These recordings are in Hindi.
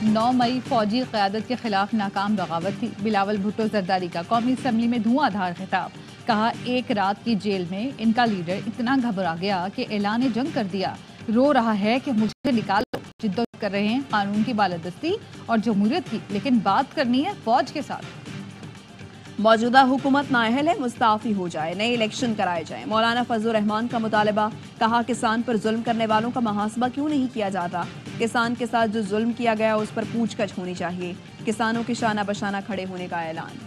9 मई फौजी क़यादत के खिलाफ नाकाम बगावत थी। बिलावल भुट्टो जरदारी का कौमी असम्बली में धुआंधार खिताब। कहा, एक रात की जेल में इनका लीडर इतना घबरा गया कि ऐलान जंग कर दिया। रो रहा है कि मुझे निकालो। जिद्दत कर रहे हैं कानून की बालादस्ती और जमहूरियत की, लेकिन बात करनी है फौज के साथ। मौजूदा हुकूमत नाअहल है, मुस्ताफी हो जाए, नए इलेक्शन कराए जाए। मौलाना फजलुर रहमान का मुतालबा। कहा, किसान पर जुल्म करने वालों का मुहासबा क्यों नहीं किया जाता। किसान के साथ जो जुल्म किया गया उस पर पूछताछ होनी चाहिए। किसानों के शाना बशाना खड़े होने का ऐलान।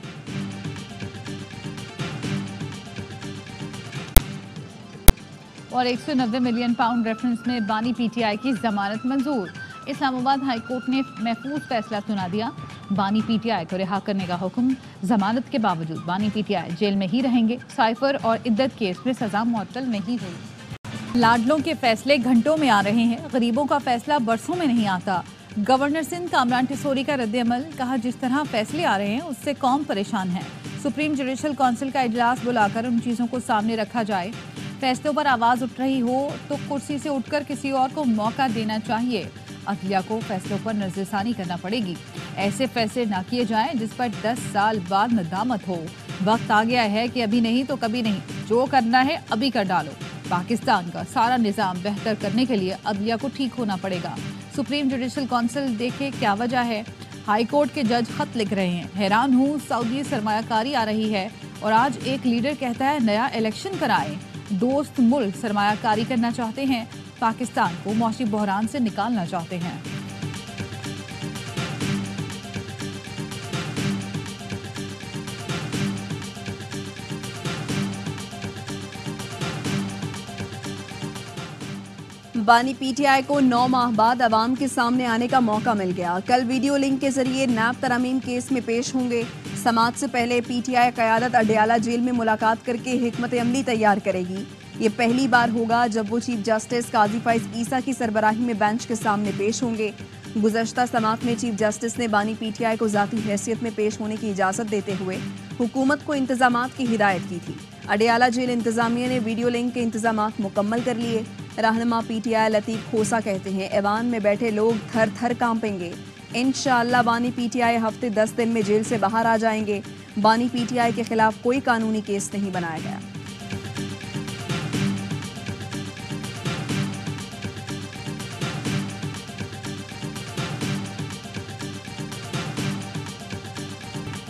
और 190 मिलियन पाउंड रेफरेंस में बानी पीटीआई की जमानत मंजूर। इस्लामाबाद हाईकोर्ट ने महफूज फैसला सुना दिया। बानी पीटीआई को रिहा करने का हुक्म। जमानत के बावजूद बानी पीटीआई जेल में ही रहेंगे। साइफर और इद्दत केस में सजा मुअत्तल नहीं हुई। लाडलों के फैसले घंटों में आ रहे हैं, गरीबों का फैसला बरसों में नहीं आता। गवर्नर सिंध कामरान टिसोरी का रद्द-ए-अमल। कहा, जिस तरह फैसले आ रहे हैं उससे कौम परेशान है। सुप्रीम जुडिशल काउंसिल का इजलास बुलाकर उन चीज़ों को सामने रखा जाए। फैसलों पर आवाज़ उठ रही हो तो कुर्सी से उठकर किसी और को मौका देना चाहिए। अदलिया को फैसलों पर नजरसानी करना पड़ेगी। ऐसे फैसले ना किए जाएं जिस पर 10 साल बाद नदामत हो। वक्त आ गया है कि अभी नहीं तो कभी नहीं, जो करना है अभी कर डालो। पाकिस्तान का सारा निज़ाम बेहतर करने के लिए अदलिया को ठीक होना पड़ेगा। सुप्रीम जुडिशल काउंसिल देखे क्या वजह है। हाई कोर्ट के जज खत लिख रहे हैं, हैरान हूँ, सऊदी सरमायाकारी आ रही है और आज एक लीडर कहता है नया इलेक्शन कराएं। दोस्त मुल्क सरमायाकारी करना चाहते हैं, पाकिस्तान को मौशी बहरान से निकालना चाहते हैं। बानी पीटीआई को 9 माह बाद अवाम के सामने आने का मौका मिल गया। कल वीडियो लिंक के जरिए नैब तरमीम केस में पेश होंगे। समात से पहले पीटीआई क़यादत अडयाला जेल में मुलाकात करके हिकमत अमली तैयार करेगी। ये पहली बार होगा जब वो चीफ जस्टिस काजी फाइज ईसा की सरबराही में बेंच के सामने पेश होंगे। गुज़श्ता समात में चीफ जस्टिस ने बानी पीटीआई को ज़ाती हैसियत में पेश होने की इजाज़त देते हुए हुकूमत को इंतजामात की हिदायत की थी। अडयाला जेल इंतजामिया ने वीडियो लिंक के इंतजामात मुकम्मल कर लिए। रहनुमा पीटीआई लतीफ़ खोसा कहते हैं, ऐवान में बैठे लोग थर थर कांपेंगे। इंशाअल्लाह बानी पीटीआई हफ्ते 10 दिन में जेल से बाहर आ जाएंगे। बानी पीटीआई के खिलाफ कोई कानूनी केस नहीं बनाया गया।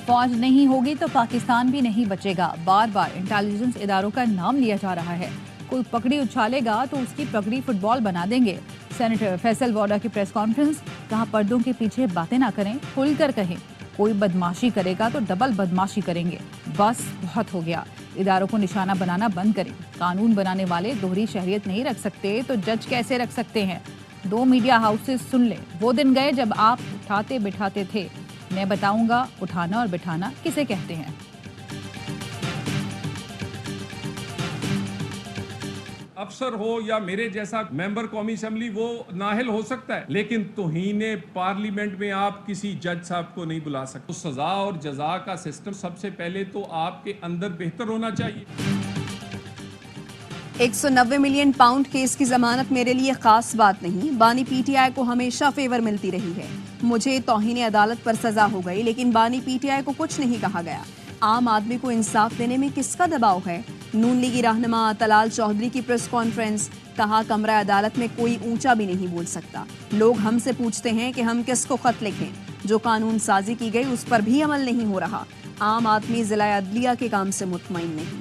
फौज नहीं होगी तो पाकिस्तान भी नहीं बचेगा। बार बार इंटेलिजेंस इदारों का नाम लिया जा रहा है। कोई पगड़ी उछालेगा तो उसकी पगड़ी फुटबॉल बना देंगे। सेनेटर फैसल वोडा की प्रेस कॉन्फ्रेंस। कहा, पर्दों के पीछे बातें ना करें, खुलकर कहें। कोई बदमाशी करेगा तो डबल बदमाशी करेंगे। बस बहुत हो गया। इदारों को निशाना बनाना बंद करें। कानून बनाने वाले दोहरी शहरियत नहीं रख सकते तो जज कैसे रख सकते हैं। 2 मीडिया हाउसेस सुन ले, वो दिन गए जब आप उठाते बिठाते थे। मैं बताऊंगा उठाना और बिठाना किसे कहते हैं। अफसर हो या मेरे जैसा मेंबर कौमी असेंबली, वो नाअहल हो सकता है, लेकिन तौहीने पार्लियामेंट में आप किसी जज साहब को नहीं बुला सकते। तो सजा और जजा का सिस्टम सबसे पहले तो आपके अंदर बेहतर होना चाहिए। 190 मिलियन पाउंड केस की जमानत मेरे लिए खास बात नहीं। बानी पीटीआई को हमेशा फेवर मिलती रही है। मुझे तौहीन अदालत पर सजा हो गई, लेकिन बानी पीटीआई को कुछ नहीं कहा गया। आम आदमी को इंसाफ देने में किसका दबाव है। नून लीगी रहनुमा तलाल चौधरी की प्रेस कॉन्फ्रेंस। कहा, कमरा अदालत में कोई ऊंचा भी नहीं बोल सकता। लोग हमसे पूछते हैं कि हम किसको खत लिखें। जो कानून साजी की गई उस पर भी अमल नहीं हो रहा। आम आदमी जिला अदलिया के काम से मुतमईन नहीं।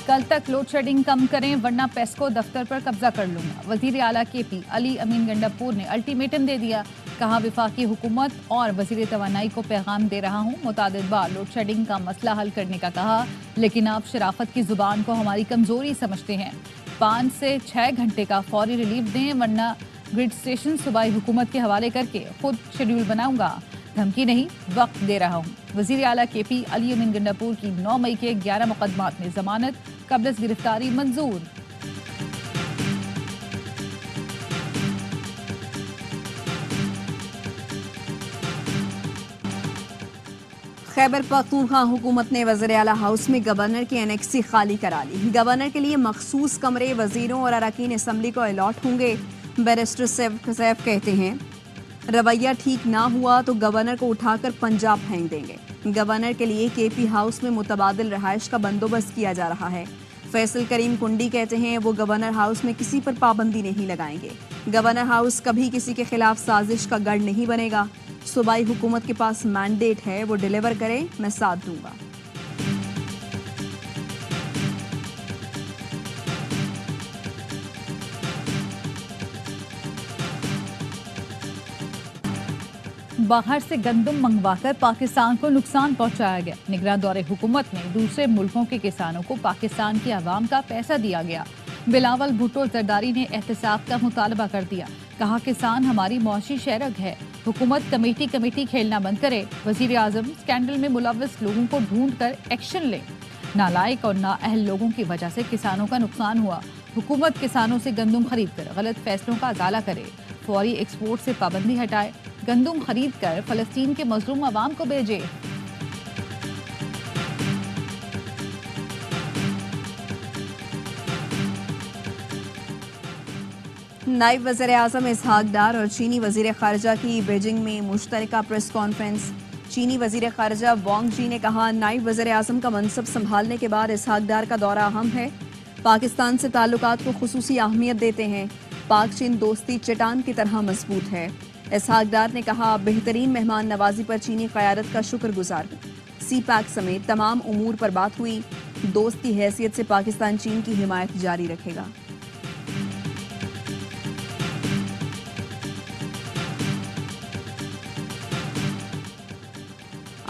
कल तक लोड शेडिंग कम करें वरना पेस्को दफ्तर पर कब्जा कर लूंगा। वजीर आला केपी अली अमीन गंडापुर ने अल्टीमेटम दे दिया। कहा, विफाकी हुकूमत और वजीर तवानाई को पैगाम दे रहा हूँ। मुतादिद बार लोड शेडिंग का मसला हल करने का कहा, लेकिन आप शराफत की जुबान को हमारी कमजोरी समझते हैं। 5 से 6 घंटे का फौरी रिलीफ दें वरना ग्रिड स्टेशन सूबाई हुकूमत के हवाले करके खुद शेड्यूल बनाऊंगा। धमकी नहीं, वक्त दे रहा हूँ। वजीर आला केपी अली अमीन गंडापुर की 9 मई के 11 मुकदमात में जमानत कब्ल गिरफ्तारी मंजूर। खैबर पख्तूनख्वा हुकूमत ने वज़ीर आला हाउस में गवर्नर की एनेक्सी खाली करा ली। गवर्नर के लिए मखसूस कमरे वजीरों और अरकान असम्बली को अलॉट होंगे। बैरिस्टर सैफ कहते हैं रवैया ठीक ना हुआ तो गवर्नर को उठाकर पंजाब फेंक देंगे। गवर्नर के लिए केपी हाउस में मुतबादिल रहायश का बंदोबस्त किया जा रहा है। फैसल करीम कुंडी कहते हैं वो गवर्नर हाउस में किसी पर पाबंदी नहीं लगाएंगे। गवर्नर हाउस कभी किसी के खिलाफ साजिश का गढ़ नहीं बनेगा। सूबाई हुकूमत के पास मैंडेट है, वो डिलीवर करे, मैं साथ दूंगा। बाहर से गंदम मंगवाकर पाकिस्तान को नुकसान पहुंचाया गया। निगरान दौरे हुकूमत ने दूसरे मुल्कों के किसानों को पाकिस्तान की आवाम का पैसा दिया गया। बिलावल भुट्टो जरदारी ने एहतसाब का मुतालबा कर दिया। कहा किसान हमारी मौशी शहरग है, हुकूमत कमेटी खेलना बंद करे। वजीर आजम स्कैंडल में मुलव्वस लोगों को ढूंढ कर एक्शन ले। नालायक और नाअहल लोगों की वजह से किसानों का नुकसान हुआ। हुकूमत किसानों से गंदम खरीद कर गलत फैसलों का अजाला करे। फौरी एक्सपोर्ट से पाबंदी हटाए। गंदम खरीद कर फलस्तीन के मजलूम अवाम को भेजे। नायब वज़ीर आज़म इसहाक डार और चीनी वज़ीर ख़ारजा की बीजिंग में मुश्तरका प्रेस कॉन्फ्रेंस। चीनी वज़ीर ख़ारजा वांग जी ने कहा नायब वज़ीर आज़म का मनसब संभालने के बाद इसहाक डार का दौरा अहम है। पाकिस्तान से ताल्लुकात को खुसूसी अहमियत देते हैं। पाक चीन दोस्ती चट्टान की तरह मजबूत है। इसहाक डार ने कहा बेहतरीन मेहमान नवाजी पर चीनी क़यादत का शुक्रगुजार हूँ। सी पैक समेत तमाम उमूर पर बात हुई। दोस्त की हैसियत से पाकिस्तान चीन की हिमायत जारी रखेगा।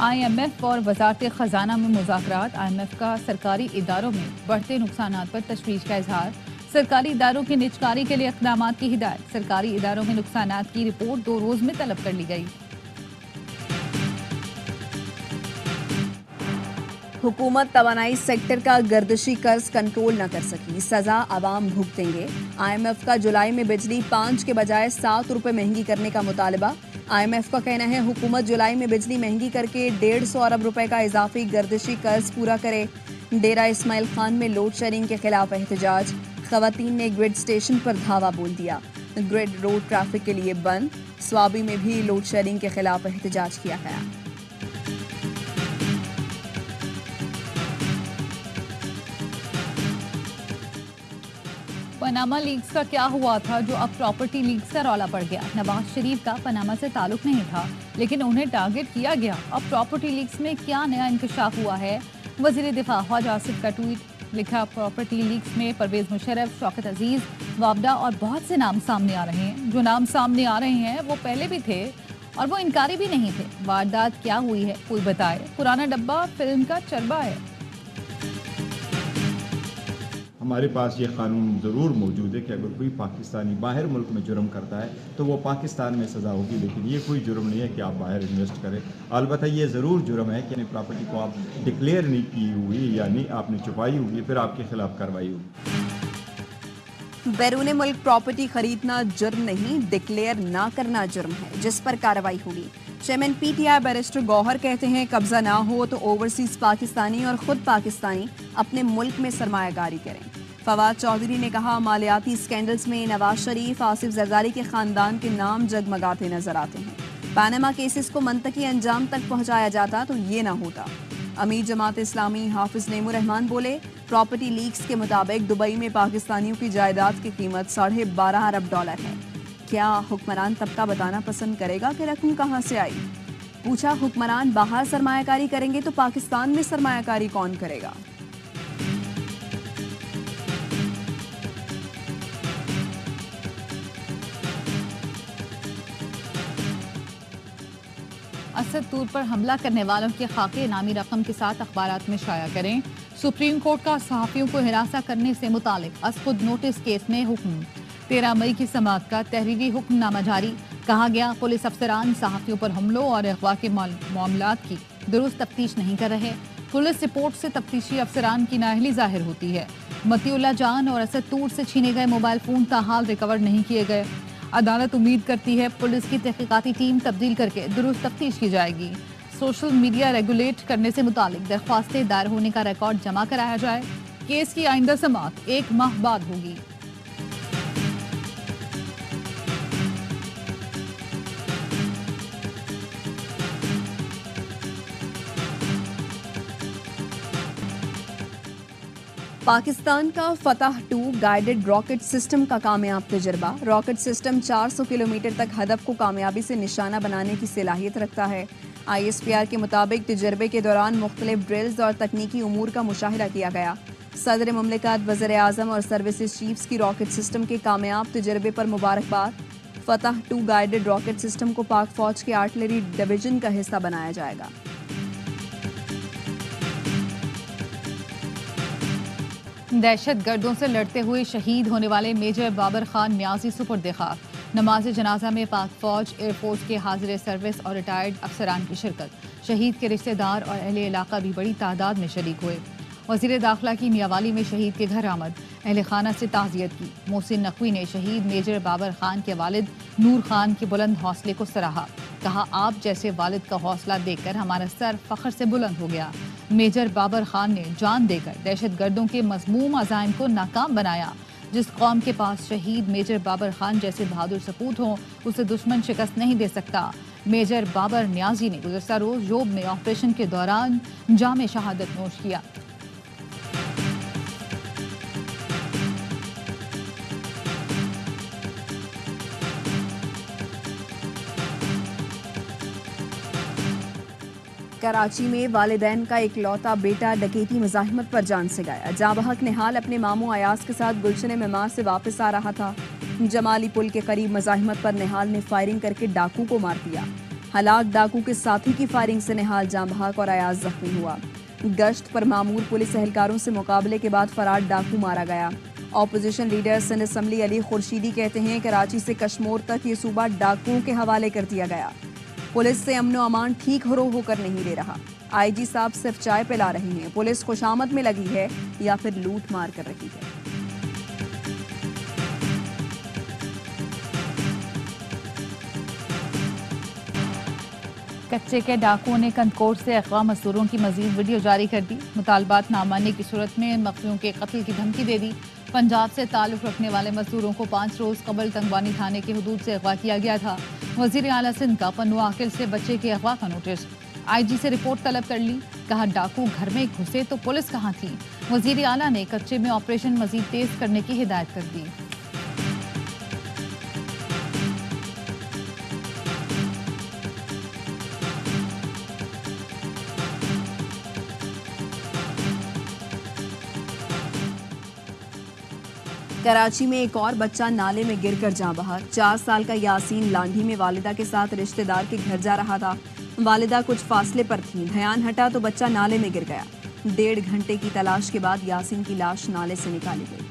IMF और वजारत खजाना में मुज़ाकरात। IMF का सरकारी इदारों में बढ़ते नुकसानात पर तशवीश का इजहार। सरकारी इदारों की निजकारी के लिए इक़दाम की हिदायत। सरकारी इदारों में नुकसानात की रिपोर्ट 2 रोज में तलब कर ली गई। हुकूमत तवानाई सेक्टर का गर्दिशी कर्ज कंट्रोल न कर सकी, सजा आवाम भुगतेंगे। IMF का जुलाई में बिजली 5 के बजाय 7 रुपए महंगी करने का मुतालबा। IMF का कहना है हुकूमत जुलाई में बिजली महंगी करके 150 अरब रुपए का इजाफी गर्दिशी कर्ज पूरा करे। डेरा इस्माइल खान में लोड शेडिंग के खिलाफ एहतजाज। खवातीन ने ग्रिड स्टेशन पर धावा बोल दिया। ग्रिड रोड ट्रैफिक के लिए बंद। स्वाबी में भी लोड शेडिंग के खिलाफ एहतजाज किया गया। पनामा लीक्स का क्या हुआ था जो अब प्रॉपर्टी लीक्स का रौला पड़ गया। नवाज शरीफ का पनामा से ताल्लुक नहीं था, लेकिन उन्हें टारगेट किया गया। अब प्रॉपर्टी लीक्स में क्या नया इंकशाफ हुआ है? वजीर दिफा ख्वाजा आसिफ का ट्वीट। लिखा प्रॉपर्टी लीक्स में परवेज मुशर्रफ, शौकत अजीज, वाबडा और बहुत से नाम सामने आ रहे हैं। जो नाम सामने आ रहे हैं वो पहले भी थे और वो इनकारी भी नहीं थे। वारदात क्या हुई है कोई बताए। पुराना डब्बा फिल्म का चरबा है। हमारे पास ये कानून ज़रूर मौजूद है कि अगर कोई पाकिस्तानी बाहर मुल्क में जुर्म करता है तो वो पाकिस्तान में सज़ा होगी, लेकिन ये कोई जुर्म नहीं है कि आप बाहर इन्वेस्ट करें। अलबत्ता ये ज़रूर जुर्म है कि प्रॉपर्टी को आप डिक्लेयर नहीं की हुई, यानी आपने छुपाई होगी, फिर आपके खिलाफ कार्रवाई होगी। बैरून मुल्क प्रॉपर्टी खरीदना जुर्म नहीं, डिक्लेयर ना करना जुर्म है, जिस पर कार्रवाई होगी। चेयरमैन PTI बैरिस्टर गौहर कहते हैं कब्जा ना हो तो ओवरसीज पाकिस्तानी और खुद पाकिस्तानी अपने मुल्क में सरमायाकारी करें। फवाद चौधरी ने कहा मालियाती स्कैंडल्स में नवाज शरीफ, आसिफ जरदारी के खानदान के नाम जगमगाते नजर आते हैं। पनामा केसेस को मंतकी अंजाम तक पहुंचाया जाता तो ये ना होता। अमीर जमात इस्लामी हाफिज नेमू रहमान बोले प्रॉपर्टी लीक्स के मुताबिक दुबई में पाकिस्तानियों की जायदाद की कीमत $12.5 अरब है। क्या हुक्मरान तबका बताना पसंद करेगा कि रकम कहां से आई? पूछा हुक्मरान बाहर सरमायाकारी करेंगे तो पाकिस्तान में सरमायाकारी कौन करेगा? असद तूर पर हमला करने वालों के खाके इनामी रकम के साथ अखबारात में शाया करें। सुप्रीम कोर्ट का सहाफियों को हिरासत करने से मुतालिक असखुद नोटिस केस में हुक्म। 13 मई की समाअत का तहरीरी हुक्मनामा जारी। कहा गया पुलिस अफसरान सहाफियों पर हमलों और अगवा के मामलात की दुरुस्त तफ्तीश नहीं कर रहे। पुलिस रिपोर्ट से तफ्तीशी अफसरान की नाअहली जाहिर होती है। मतीउल्लाह जान और असद तूर से छीने गए मोबाइल फोन ताहाल रिकवर नहीं किए गए। अदालत उम्मीद करती है पुलिस की तहकीकाती टीम तब्दील करके दुरुस्त तफ्तीश की जाएगी। सोशल मीडिया रेगुलेट करने से मुतालिक दरख्वास्तें दायर होने का रिकॉर्ड जमा कराया जाए। केस की आइंदा समाअत 1 माह बाद होगी। पाकिस्तान का फतह 2 गाइडेड रॉकेट सिस्टम का कामयाब तजर्बा। रॉकेट सिस्टम 400 किलोमीटर तक हदफ को कामयाबी से निशाना बनाने की सलाहियत रखता है। ISPR के मुताबिक तजर्बे के दौरान मुख्तलिफ ड्रिल्स और तकनीकी उमूर का मुशाहिदा किया गया। सदर मुमलिकत, वज़ीर आज़म और सर्विसेज चीफ्स की रॉकेट सिस्टम के कामयाब तजर्बे पर मुबारकबाद। फतह 2 गाइडेड रॉकेट सिस्टम को पाक फौज के आर्टिलरी डिवीजन का हिस्सा बनाया जाएगा। दहशत गर्दों से लड़ते हुए शहीद होने वाले मेजर बाबर खान न्याजी सुपुर्द खाक। नमाज जनाजा में पाक फौज, एयरफोर्स के हाजिर सर्विस और रिटायर्ड अफसरान की शिरकत। शहीद के रिश्तेदार और अहले इलाका भी बड़ी तादाद में शरीक हुए। वज़ीर दाखिला की मियावाली में शहीद के घर आमद, अहले खाना से ताज़ियत की। मोहसिन नकवी ने शहीद मेजर बाबर खान के वालिद नूर खान के बुलंद हौसले को सराहा। कहा, आप जैसे वालिद का हौसला देखकर हमारा सर फख्र से बुलंद हो गया। मेजर बाबर खान ने जान देकर दहशत गर्दों के मज़मूम अज़ाइम को नाकाम बनाया। जिस कौम के पास शहीद मेजर बाबर खान जैसे बहादुर सपूत हों, उसे दुश्मन शिकस्त नहीं दे सकता। मेजर बाबर न्याजी ने गुज़श्ता रोज़ योब में ऑपरेशन के दौरान जाम शहादत नोश किया। कराची में वालिदैन का इकलौता बेटा डकैती मज़ाहिमत पर जान से गया। जाबहक निहाल अपने मामू अयाज के साथ गुलशन मेमार से वापस आ रहा था। जमाली पुल के करीब मज़ाहिमत पर निहाल ने फायरिंग करके डाकू को मार दिया। हलाक डाकू के साथी की फायरिंग से निहाल जाबहक और अयाज जख्मी हुआ। गश्त पर मामूर पुलिस एहलकारों से मुकाबले के बाद फरार डाकू मारा गया। Opposition leader Sindh assembly Ali Khurshidi कहते हैं, कराची से कश्मीर तक ये सूबा डाकुओं के हवाले कर दिया गया। पुलिस से अमनो अमान ठीक होकर नहीं ले रहा। IG साहब सिर्फ चाय पिला रहे हैं। पुलिस खुशामद में लगी है या फिर लूट मार कर रही है। कच्चे के डाकुओं ने कंदकोट से अगवा मजदूरों की मजीद वीडियो जारी कर दी। मुतालबात ना मानने की सूरत में मखफियों के कत्ल की धमकी दे दी। पंजाब से ताल्लुक रखने वाले मजदूरों को 5 रोज कबल तंगवानी थाने के हदूद से अगवा किया गया था। वजीर आला सिंध का पन्नू आकिल से बच्चे के अगवा का नोटिस। IG से रिपोर्ट तलब कर ली। कहा, डाकू घर में घुसे तो पुलिस कहाँ थी। वजीर आला ने कच्चे में ऑपरेशन मजीद तेज करने की हिदायत कर दी। कराची में एक और बच्चा नाले में गिरकर जाँ बहा। 4 साल का यासीन लांढी में वालिदा के साथ रिश्तेदार के घर जा रहा था। वालिदा कुछ फासले पर थी, ध्यान हटा तो बच्चा नाले में गिर गया। 1.5 घंटे की तलाश के बाद यासीन की लाश नाले से निकाली गई।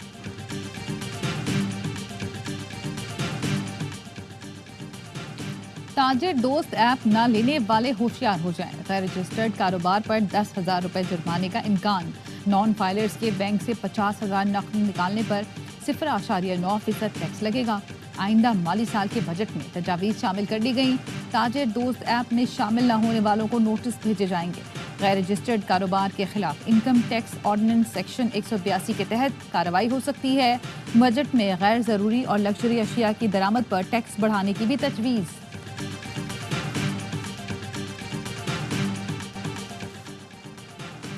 ताजिर दोस्त ऐप न लेने वाले होशियार हो जाएं। गैर रजिस्टर्ड कारोबार पर 10,000 रुपए जुर्माने का इम्कान। नॉन फाइलर्स के बैंक से 50,000 नकद निकालने पर 0.9% टैक्स लगेगा। आइंदा माली साल के बजट में तजावीज़ शामिल कर दी गई। ताजिर दोस्त ऐप में शामिल न होने वालों को नोटिस भेजे जाएंगे। गैर रजिस्टर्ड कारोबार के खिलाफ इनकम टैक्स ऑर्डिनेंस सेक्शन 182 के तहत कार्रवाई हो सकती है। बजट में गैर ज़रूरी और लग्जरी अशिया की दरामद पर टैक्स बढ़ाने की भी तजवीज़।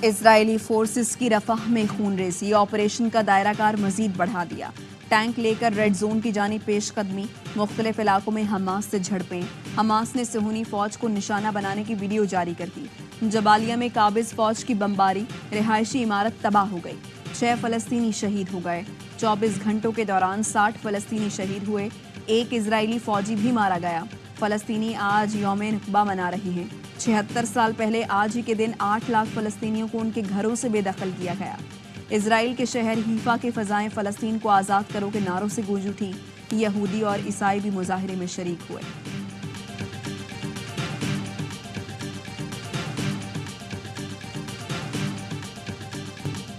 इजरायली फोर्सेस की रफाह में खून रेजी, ऑपरेशन का दायराकार मजीद बढ़ा दिया। टैंक लेकर रेड जोन की जानी पेशकदमी, मुख्तलिफ इलाकों में हमास से झड़पें। हमास ने सुहूनी फौज को निशाना बनाने की वीडियो जारी कर दी। जबालिया में काबिज फौज की बमबारी, रिहायशी इमारत तबाह हो गई। 6 फलस्तीनी शहीद हो गए। 24 घंटों के दौरान 60 फलस्तीनी शहीद हुए। 1 इजरायली फौजी भी मारा गया। फलस्तीनी आज यौम नुकबा मना रहे हैं। 76 साल पहले आज ही के दिन 8 लाख फलस्तीनियों को उनके घरों से बेदखल किया गया। इजराइल के शहर हीफा के फ़ज़ाएं फ़लस्तीन को आज़ाद करो के नारों से गूंज उठी। यहूदी और ईसाई भी मुजाहिरे में शरीक हुए।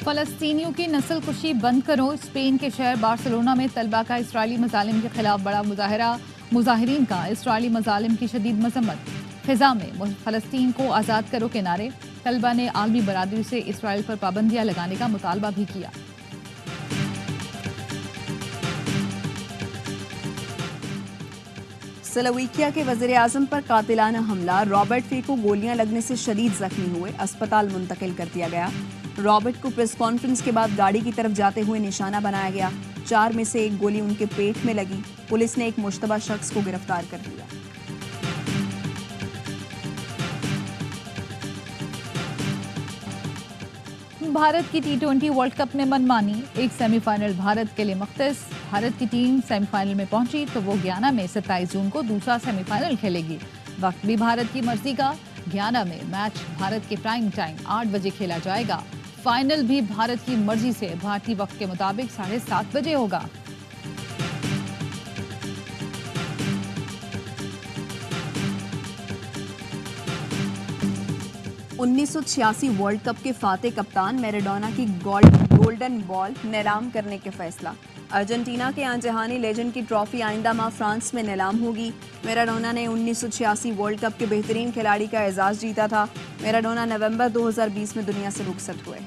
फलस्तीनियों की नस्ल कुशी बंद करो। स्पेन के शहर बार्सिलोना में तलबा का इसराइली मजालिम के खिलाफ बड़ा मुजाहरा। मुजाहिरीन का इसराइली मजालिम की शदीद मजम्मत। फिजा में फलस्तीन को आज़ाद करो के नारे। तलबा ने आलमी बरादरी से इसराइल पर पाबंदियां लगाने का मुतालबा भी किया। स्लोवाकिया के वज़ीर आज़म पर कातिलाना हमला। रॉबर्ट फी को गोलियां लगने से शदीद जख्मी हुए, अस्पताल मुंतकिल कर दिया गया। रॉबर्ट को प्रेस कॉन्फ्रेंस के बाद गाड़ी की तरफ जाते हुए निशाना बनाया गया। 4 में से 1 गोली उनके पेट में लगी। पुलिस ने एक मुश्तबा शख्स को गिरफ्तार कर लिया। भारत की T20 वर्ल्ड कप में मनमानी। एक सेमीफाइनल भारत के लिए मख्तस। भारत की टीम सेमीफाइनल में पहुंची तो वो गयाना में 27 जून को दूसरा सेमीफाइनल खेलेगी। वक्त भी भारत की मर्जी का। गयाना में मैच भारत के प्राइम टाइम 8 बजे खेला जाएगा। फाइनल भी भारत की मर्जी से भारतीय वक्त के मुताबिक 7:30 बजे होगा। उन्नीस 1986 वर्ल्ड कप के फाते कप्तान मैराडोना की गोल्डन बॉल नीलाम करने के फैसला। अर्जेंटीना के आंजहानी लेजेंड की ट्रॉफी आइंदा माह फ्रांस में नीलाम होगी। मैराडोना ने 1986 वर्ल्ड कप के बेहतरीन खिलाड़ी का एजाज जीता था। मैराडोना नवंबर 2020 में दुनिया से रुखसत हुए।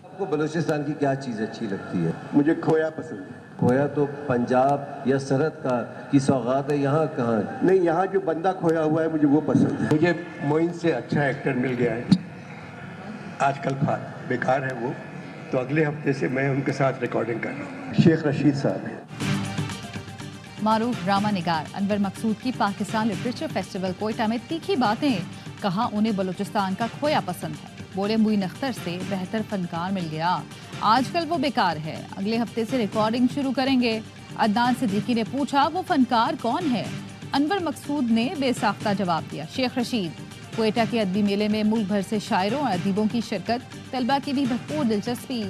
आपको बलूचिस्तान की क्या चीज़ अच्छी लगती है? मुझे खोया पसंद है। खोया तो पंजाब या सरहद की सौगात है, यहाँ कहाँ? नहीं, यहाँ जो बंदा खोया हुआ है मुझे वो पसंद है। मुझे मोइन से अच्छा एक्टर मिल गया है, आजकल बेकार है वो, तो अगले हफ्ते से मैं उनके साथ रिकॉर्डिंग कर रहा हूँ। शेख रशीद साहब है। मारूफ ड्रामा निगार अनवर मकसूद की पाकिस्तान लिटरेचर फेस्टिवल कोयटा में तीखी बातें। कहा उन्हें बलूचिस्तान का खोया पसंद है। बोले मुइन अख्तर से बेहतर फनकार मिल गया, आजकल वो बेकार है, अगले हफ्ते से रिकॉर्डिंग शुरू करेंगे। अदनान सिद्दीकी ने पूछा वो फनकार कौन है? अनवर मकसूद ने बेसाख्ता जवाब दिया, शेख रशीद। कोयटा के अदबी मेले में मुल्क भर से शायरों और अदीबों की शिरकत। तलबा की भी भरपूर दिलचस्पी।